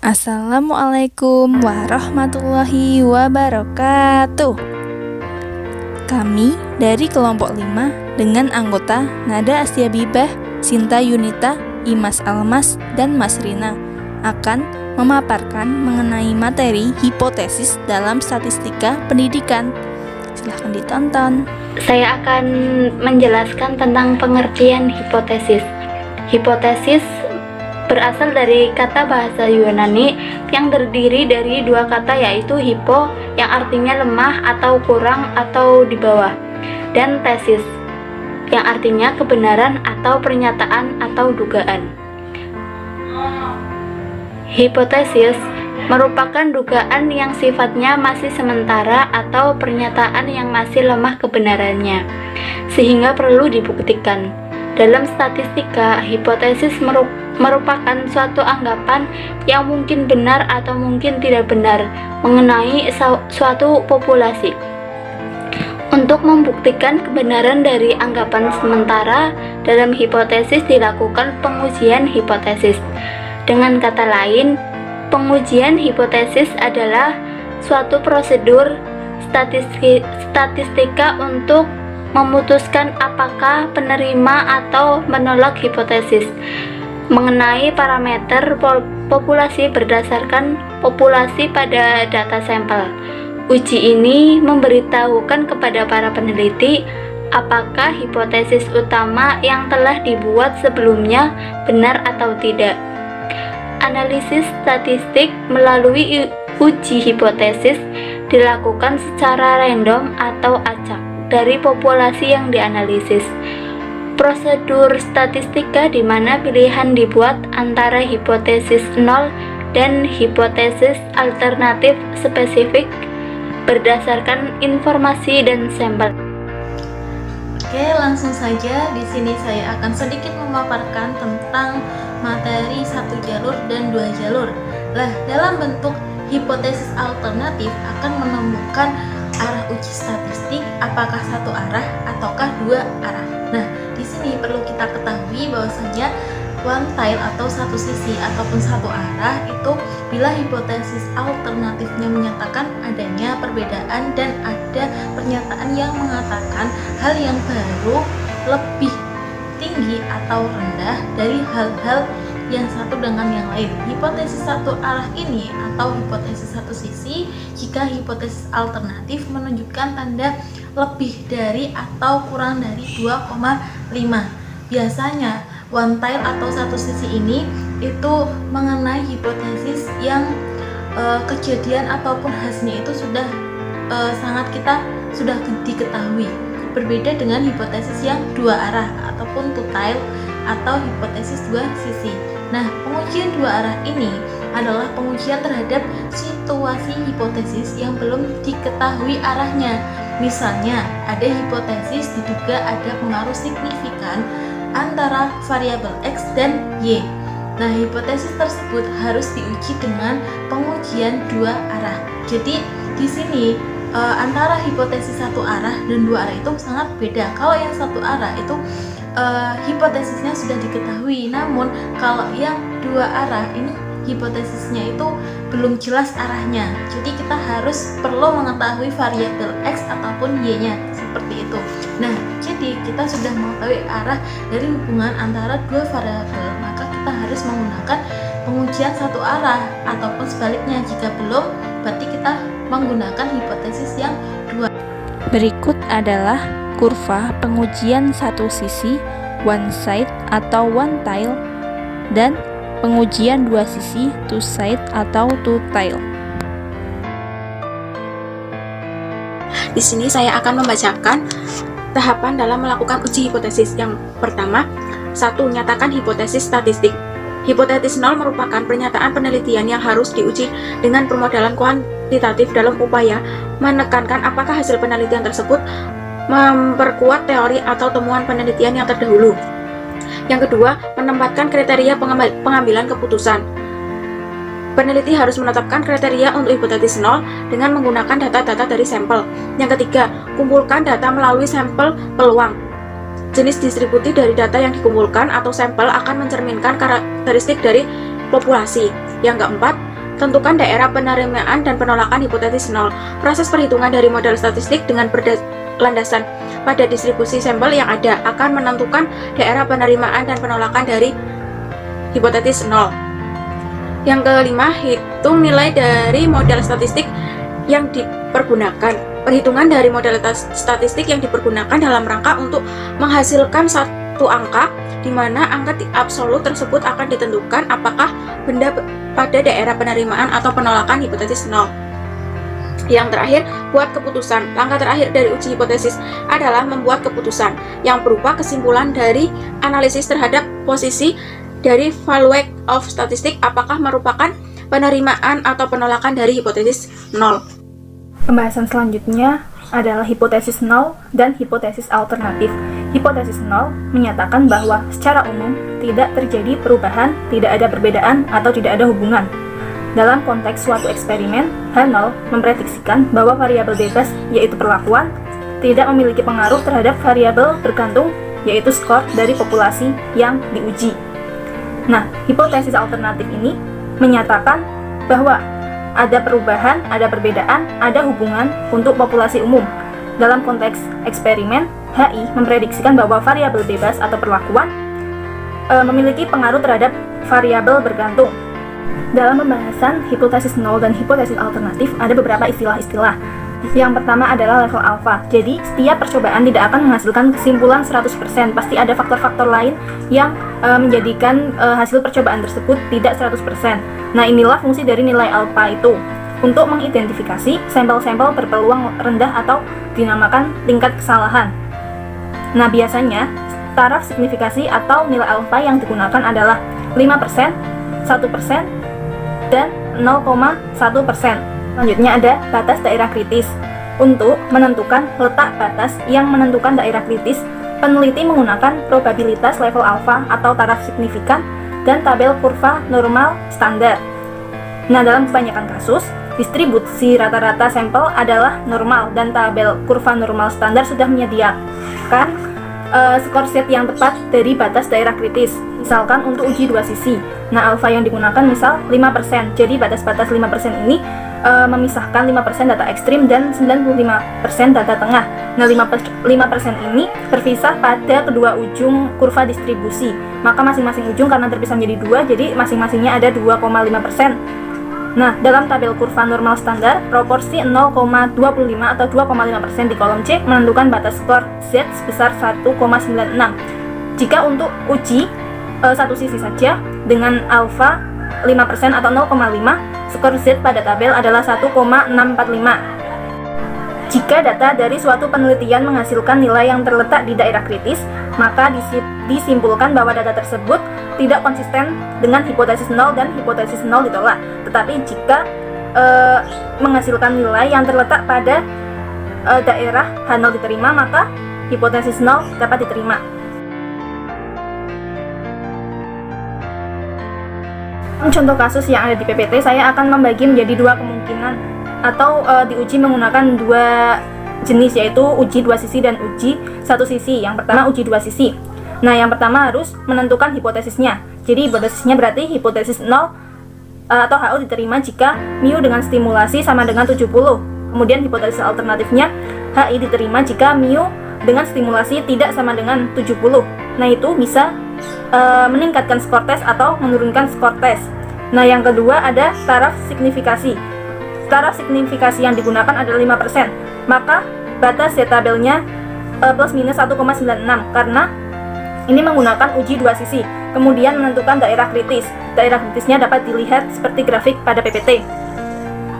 Assalamualaikum warahmatullahi wabarakatuh. Kami dari kelompok 5 dengan anggota Nada Astiabibah, Sinta Yunita, Imas Almas, dan Mas Rina akan memaparkan mengenai materi hipotesis dalam statistika pendidikan. Silahkan ditonton. Saya akan menjelaskan tentang pengertian hipotesis. Hipotesis berasal dari kata bahasa Yunani yang terdiri dari dua kata, yaitu hypo yang artinya lemah atau kurang atau di bawah, dan tesis yang artinya kebenaran atau pernyataan atau dugaan. Hipotesis merupakan dugaan yang sifatnya masih sementara atau pernyataan yang masih lemah kebenarannya, sehingga perlu dibuktikan. Dalam statistika, hipotesis merupakan suatu anggapan yang mungkin benar atau mungkin tidak benar mengenai suatu populasi. Untuk membuktikan kebenaran dari anggapan sementara, dalam hipotesis dilakukan pengujian hipotesis. Dengan kata lain, pengujian hipotesis adalah suatu prosedur statistika untuk memutuskan apakah penerima atau menolak hipotesis mengenai parameter populasi berdasarkan populasi pada data sampel. Uji ini memberitahukan kepada para peneliti apakah hipotesis utama yang telah dibuat sebelumnya benar atau tidak. Analisis statistik melalui uji hipotesis dilakukan secara random atau acak dari populasi yang dianalisis. Prosedur statistika di mana pilihan dibuat antara hipotesis 0 dan hipotesis alternatif spesifik berdasarkan informasi dan sampel. Oke, langsung saja. Di sini saya akan sedikit memaparkan tentang materi satu jalur dan dua jalur. Dalam bentuk hipotesis alternatif akan menemukan arah uji statistik apakah satu arah ataukah dua arah. Nah, di sini perlu kita ketahui bahwasanya one tail atau satu sisi ataupun satu arah itu bila hipotesis alternatifnya menyatakan adanya perbedaan dan ada pernyataan yang mengatakan hal yang baru lebih tinggi atau rendah dari hal-hal yang satu dengan yang lain. Hipotesis satu arah ini atau hipotesis satu sisi jika hipotesis alternatif menunjukkan tanda lebih dari atau kurang dari 2,5. Biasanya one tail atau satu sisi ini itu mengenai hipotesis yang kejadian ataupun hasilnya itu sudah sudah diketahui. Berbeda dengan hipotesis yang dua arah ataupun two tail atau hipotesis dua sisi. Nah, pengujian dua arah ini adalah pengujian terhadap situasi hipotesis yang belum diketahui arahnya. Misalnya, ada hipotesis diduga ada pengaruh signifikan antara variabel X dan Y. Nah, hipotesis tersebut harus diuji dengan pengujian dua arah. Jadi, di sini antara hipotesis satu arah dan dua arah itu sangat beda. Kalau yang satu arah itu hipotesisnya sudah diketahui, namun kalau yang dua arah ini hipotesisnya itu belum jelas arahnya. Jadi kita perlu mengetahui variabel X ataupun Y-nya seperti itu. Nah, jadi kita sudah mengetahui arah dari hubungan antara dua variabel, maka kita harus menggunakan pengujian satu arah ataupun sebaliknya. Jika belum, berarti kita menggunakan hipotesis yang dua. Berikut adalah kurva pengujian satu sisi one side atau one tail dan pengujian dua sisi two side atau two tail. Di sini saya akan membacakan tahapan dalam melakukan uji hipotesis. Yang pertama, 1. Nyatakan hipotesis statistik. Hipotesis 0 merupakan pernyataan penelitian yang harus diuji dengan permodalan kuantitatif dalam upaya menekankan apakah hasil penelitian tersebut memperkuat teori atau temuan penelitian yang terdahulu. Yang kedua, menempatkan kriteria pengambilan keputusan. Peneliti harus menetapkan kriteria untuk hipotesis 0 dengan menggunakan data-data dari sampel. Yang ketiga, kumpulkan data melalui sampel peluang. Jenis distribusi dari data yang dikumpulkan atau sampel akan mencerminkan karakteristik dari populasi. Yang keempat, Tentukan daerah penerimaan dan penolakan hipotesis nol. Proses perhitungan dari model statistik dengan berlandasan pada distribusi sampel yang ada akan menentukan daerah penerimaan dan penolakan dari hipotesis nol. Yang kelima, hitung nilai dari model statistik yang dipergunakan. Perhitungan dari model statistik yang dipergunakan dalam rangka untuk menghasilkan satu angka di mana angka absolut tersebut akan ditentukan apakah benda pada daerah penerimaan atau penolakan hipotesis nol. Yang terakhir, buat keputusan. Langkah terakhir dari uji hipotesis adalah membuat keputusan yang berupa kesimpulan dari analisis terhadap posisi dari value of statistik apakah merupakan penerimaan atau penolakan dari hipotesis nol. Pembahasan selanjutnya adalah hipotesis nol dan hipotesis alternatif. Hipotesis nol menyatakan bahwa secara umum tidak terjadi perubahan, tidak ada perbedaan, atau tidak ada hubungan. Dalam konteks suatu eksperimen, H0 memprediksikan bahwa variabel bebas, yaitu perlakuan, tidak memiliki pengaruh terhadap variabel bergantung, yaitu skor dari populasi yang diuji. Nah, hipotesis alternatif ini menyatakan bahwa ada perubahan, ada perbedaan, ada hubungan untuk populasi umum. Dalam konteks eksperimen, HI memprediksikan bahwa variabel bebas atau perlakuan memiliki pengaruh terhadap variabel bergantung. Dalam pembahasan hipotesis nol dan hipotesis alternatif, ada beberapa istilah-istilah. Yang pertama adalah level alpha. Jadi, setiap percobaan tidak akan menghasilkan kesimpulan 100%. Pasti ada faktor-faktor lain yang menjadikan hasil percobaan tersebut tidak 100%. Nah, inilah fungsi dari nilai alpha itu. Untuk mengidentifikasi sampel-sampel berpeluang rendah atau dinamakan tingkat kesalahan. Nah, biasanya taraf signifikasi atau nilai alfa yang digunakan adalah 5%, 1%, dan 0,1%. Selanjutnya ada batas daerah kritis. Untuk menentukan letak batas yang menentukan daerah kritis, peneliti menggunakan probabilitas level alfa atau taraf signifikan dan tabel kurva normal standar. Nah, dalam kebanyakan kasus, distribusi rata-rata sampel adalah normal dan tabel kurva normal standar sudah menyediakan skor set yang tepat dari batas daerah kritis. Misalkan untuk uji dua sisi. Nah, alfa yang digunakan misal 5%. Jadi batas-batas 5% ini memisahkan 5% data ekstrim dan 95% data tengah. Nah, 5% ini terpisah pada kedua ujung kurva distribusi. Maka masing-masing ujung karena terpisah menjadi 2, jadi masing-masingnya ada 2,5%. Nah, dalam tabel kurva normal standar, proporsi 0,25 atau 2,5% di kolom C menentukan batas skor Z sebesar 1,96. Jika untuk uji satu sisi saja dengan alfa 5% atau 0,5, skor Z pada tabel adalah 1,645. Jika data dari suatu penelitian menghasilkan nilai yang terletak di daerah kritis, maka disimpulkan bahwa data tersebut tidak konsisten dengan hipotesis nol dan hipotesis nol ditolak. Tetapi jika menghasilkan nilai yang terletak pada daerah H0 diterima, maka hipotesis nol dapat diterima. Contoh kasus yang ada di PPT, saya akan membagi menjadi dua kemungkinan atau diuji menggunakan dua jenis, yaitu uji dua sisi dan uji satu sisi. Yang pertama uji dua sisi. Nah, yang pertama harus menentukan hipotesisnya. Jadi hipotesisnya berarti hipotesis 0 atau HO diterima jika mu dengan stimulasi sama dengan 70. Kemudian hipotesis alternatifnya HI diterima jika mu dengan stimulasi tidak sama dengan 70. Nah, itu bisa meningkatkan skor tes atau menurunkan skor tes. Nah, yang kedua ada taraf signifikasi. Taraf signifikasi yang digunakan adalah 5%. Maka batas Z tabelnya plus minus 1,96 karena ini menggunakan uji dua sisi. Kemudian menentukan daerah kritis. Daerah kritisnya dapat dilihat seperti grafik pada PPT.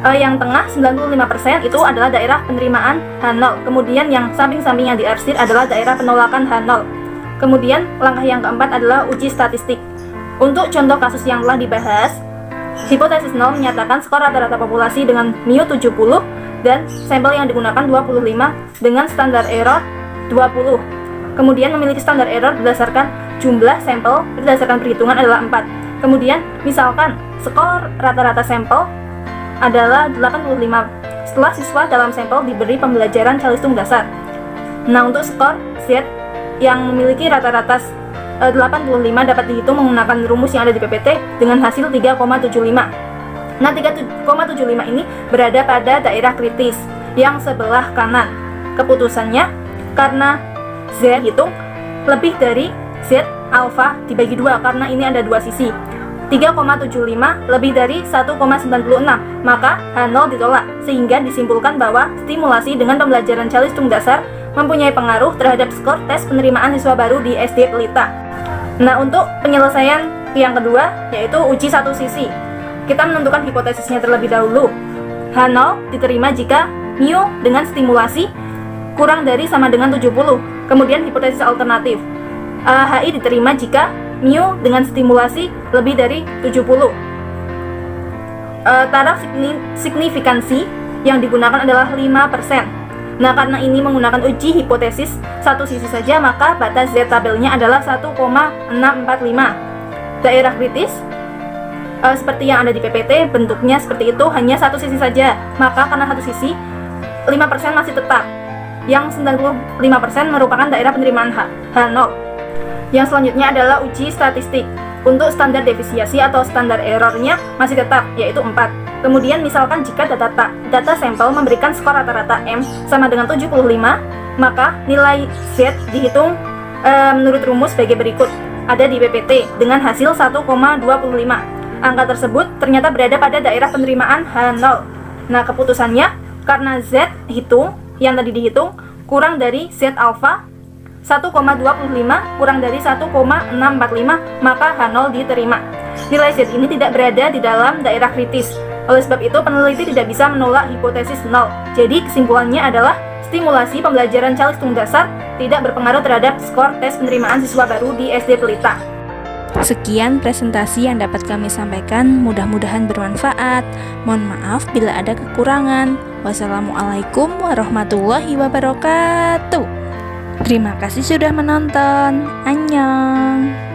Yang tengah 95% itu adalah daerah penerimaan H0. Kemudian yang samping-samping yang diarsir adalah daerah penolakan H0. Kemudian langkah yang keempat adalah uji statistik. Untuk contoh kasus yang telah dibahas, hipotesis 0 menyatakan skor rata-rata populasi dengan mu 70 dan sampel yang digunakan 25 dengan standar error 20. Kemudian memiliki standar error berdasarkan jumlah sampel berdasarkan perhitungan adalah 4. Kemudian misalkan skor rata-rata sampel adalah 85 setelah siswa dalam sampel diberi pembelajaran calistung dasar. Nah, untuk skor Z yang memiliki rata-rata 85 dapat dihitung menggunakan rumus yang ada di PPT dengan hasil 3,75. Nah, 3,75 ini berada pada daerah kritis yang sebelah kanan. Keputusannya, karena Z hitung lebih dari Z alfa dibagi 2, karena ini ada dua sisi. 3,75 lebih dari 1,96, maka H0 ditolak, sehingga disimpulkan bahwa stimulasi dengan pembelajaran calistung dasar mempunyai pengaruh terhadap skor tes penerimaan siswa baru di SD Pelita. Nah, untuk penyelesaian yang kedua, yaitu uji satu sisi. Kita menentukan hipotesisnya terlebih dahulu. H0 diterima jika mu dengan stimulasi kurang dari sama dengan 70. Kemudian hipotesis alternatif. HI diterima jika mu dengan stimulasi lebih dari 70. Taraf signifikansi yang digunakan adalah 5%. Nah, karena ini menggunakan uji hipotesis satu sisi saja, maka batas Z tabelnya adalah 1,645. Daerah kritis seperti yang ada di PPT, bentuknya seperti itu, hanya satu sisi saja. Maka karena satu sisi, 5% masih tetap. Yang 95% merupakan daerah penerimaan H0. Yang selanjutnya adalah uji statistik. Untuk standar deviasi atau standar errornya masih tetap, yaitu 4. Kemudian misalkan jika data sampel memberikan skor rata-rata M sama dengan 75, maka nilai Z dihitung menurut rumus sebagai berikut. Ada di PPT dengan hasil 1,25. Angka tersebut ternyata berada pada daerah penerimaan H0. Nah, keputusannya, karena Z hitung yang tadi dihitung kurang dari Z alfa 1,25 kurang dari 1,645, maka H0 diterima. Nilai Z ini tidak berada di dalam daerah kritis. Oleh sebab itu, peneliti tidak bisa menolak hipotesis 0. Jadi, kesimpulannya adalah stimulasi pembelajaran calistung dasar tidak berpengaruh terhadap skor tes penerimaan siswa baru di SD Pelita. Sekian presentasi yang dapat kami sampaikan, mudah-mudahan bermanfaat. Mohon maaf bila ada kekurangan. Wassalamualaikum warahmatullahi wabarakatuh. Terima kasih sudah menonton. Annyeong.